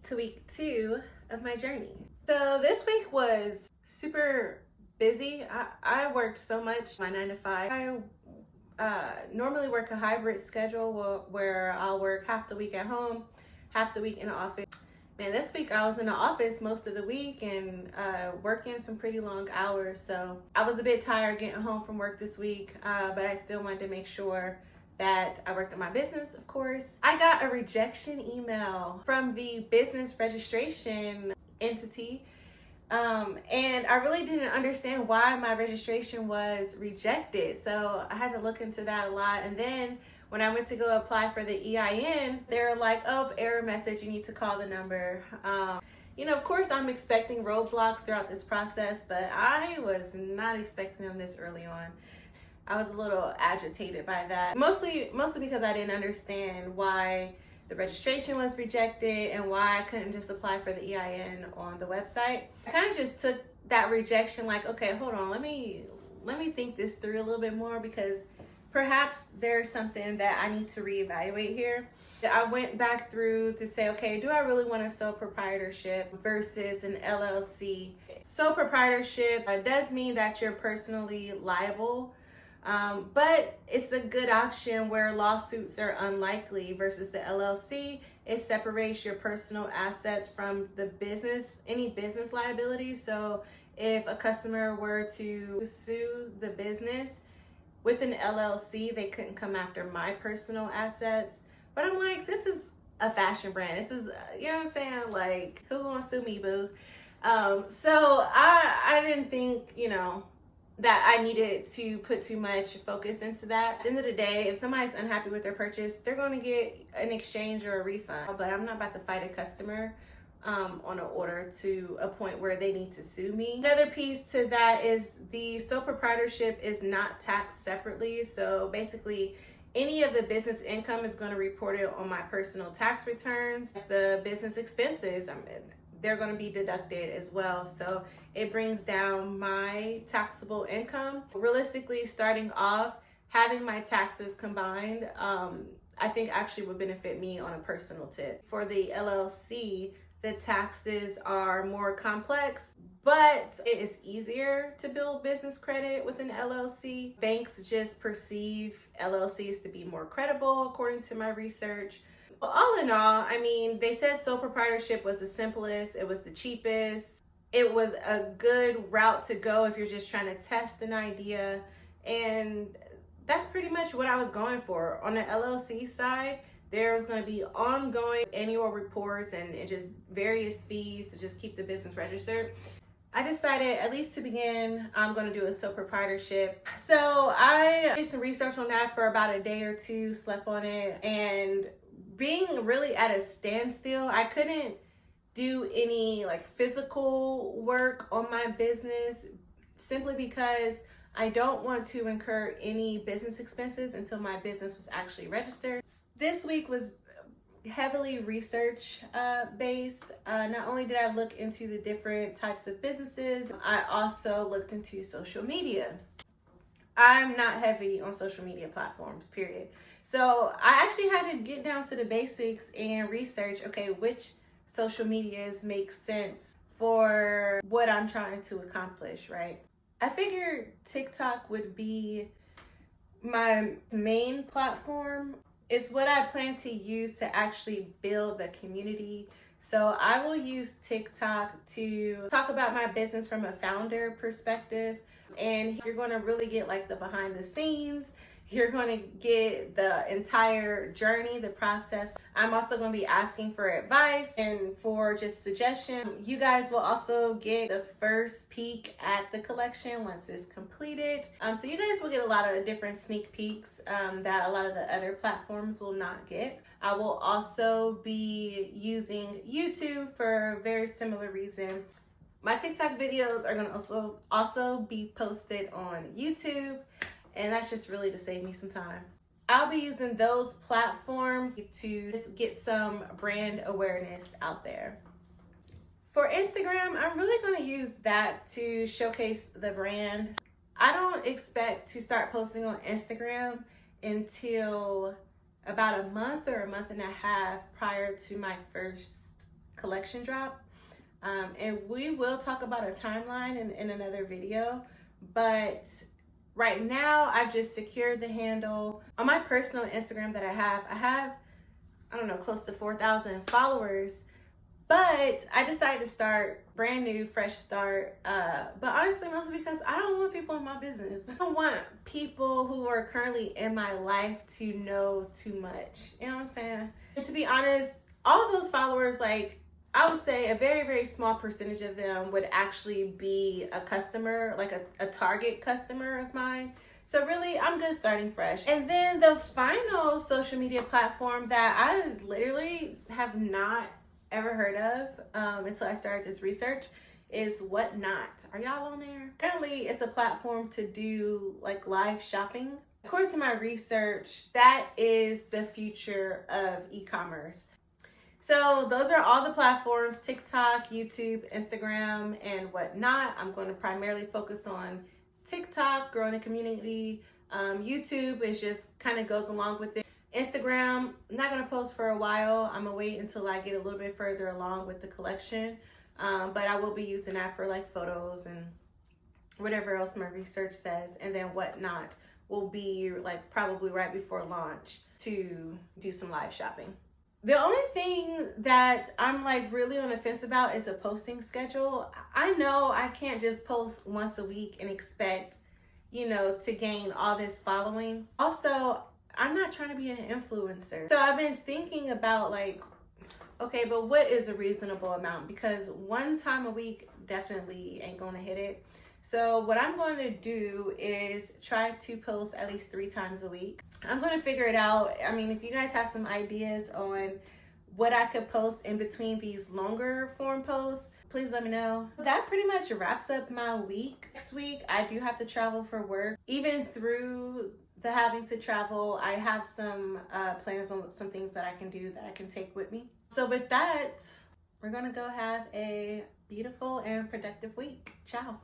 to week 2 of my journey. So this week was super busy. I worked so much, my 9 to 5. I normally work a hybrid schedule where I'll work half the week at home, half the week in the office. Man, this week I was in the office most of the week and working some pretty long hours. So I was a bit tired getting home from work this week, but I still wanted to make sure that I worked on my business, of course. I got a rejection email from the business registration entity. And I really didn't understand why my registration was rejected. So I had to look into that a lot. And then when I went to go apply for the EIN, they're like, oh, error message, you need to call the number. Of course I'm expecting roadblocks throughout this process, but I was not expecting them this early on. I was a little agitated by that. Mostly because I didn't understand why the registration was rejected and why I couldn't just apply for the EIN on the website. I kind of just took that rejection like, okay, hold on, let me think this through a little bit more, because perhaps there's something that I need to reevaluate here. I went back through to say, okay, do I really want a sole proprietorship versus an LLC? Sole proprietorship does mean that you're personally liable, but it's a good option where lawsuits are unlikely, versus the LLC. It separates your personal assets from the business, any business liability. So if a customer were to sue the business with an LLC, they couldn't come after my personal assets. But I'm like, this is a fashion brand. This is, you know what I'm saying? Like, who gonna sue me, boo? So I didn't think, that I needed to put too much focus into that. At the end of the day, if somebody's unhappy with their purchase, they're going to get an exchange or a refund. But I'm not about to fight a customer on an order to a point where they need to sue me. Another piece to that is the sole proprietorship is not taxed separately. So basically, any of the business income is going to report it on my personal tax returns. The business expenses, they're going to be deducted as well. So it brings down my taxable income. Realistically, starting off, having my taxes combined, I think actually would benefit me on a personal tip. For the LLC, the taxes are more complex, but it is easier to build business credit with an LLC. Banks just perceive LLCs to be more credible, according to my research. Well, all in all, they said sole proprietorship was the simplest, it was the cheapest, it was a good route to go if you're just trying to test an idea, and that's pretty much what I was going for. On the LLC side, there's going to be ongoing annual reports and just various fees to just keep the business registered. I decided, at least to begin, I'm going to do a sole proprietorship. So I did some research on that for about a day or two, slept on it, and being really at a standstill, I couldn't do any physical work on my business simply because I don't want to incur any business expenses until my business was actually registered. This week was heavily research based. Not only did I look into the different types of businesses, I also looked into social media. I'm not heavy on social media platforms, period. So I actually had to get down to the basics and research, okay, which social medias make sense for what I'm trying to accomplish, right? I figured TikTok would be my main platform. It's what I plan to use to actually build the community. So I will use TikTok to talk about my business from a founder perspective. And you're going to really get the behind the scenes. You're going to get the entire journey, the process. I'm also going to be asking for advice and for just suggestions. You guys will also get the first peek at the collection once it's completed. So you guys will get a lot of different sneak peeks that a lot of the other platforms will not get. I will also be using YouTube for a very similar reason. My TikTok videos are going to also be posted on YouTube, and that's just really to save me some time. I'll be using those platforms to just get some brand awareness out there. For Instagram, I'm really going to use that to showcase the brand. I don't expect to start posting on Instagram until about a month or a month and a half prior to my first collection drop. And we will talk about a timeline in another video, but right now I've just secured the handle. On my personal Instagram that I have, I don't know, close to 4,000 followers, but I decided to start brand new, fresh start. But honestly, mostly because I don't want people in my business. I don't want people who are currently in my life to know too much. You know what I'm saying? And to be honest, all of those followers, like, I would say a very, very small percentage of them would actually be a customer, like a target customer of mine. So really, I'm good starting fresh. And then the final social media platform that I literally have not ever heard of until I started this research is Whatnot. Are y'all on there? Apparently, it's a platform to do like live shopping. According to my research, that is the future of e-commerce. So those are all the platforms: TikTok, YouTube, Instagram, and Whatnot. I'm going to primarily focus on TikTok, growing a community. YouTube is just kind of goes along with it. Instagram, I'm not going to post for a while. I'm going to wait until I get a little bit further along with the collection. But I will be using that for like photos and whatever else my research says. And then Whatnot will be like probably right before launch to do some live shopping. The only thing that I'm like really on the fence about is a posting schedule. I know I can't just post once a week and expect, you know, to gain all this following. Also, I'm not trying to be an influencer. So I've been thinking about like, okay, but what is a reasonable amount? Because one time a week definitely ain't gonna hit it. So what I'm going to do is try to post at least 3 times a week. I'm going to figure it out. I mean, if you guys have some ideas on what I could post in between these longer form posts, please let me know. That pretty much wraps up my week. Next week, I do have to travel for work. Even through the having to travel, I have some plans on some things that I can do that I can take with me. So with that, we're going to go have a beautiful and productive week. Ciao.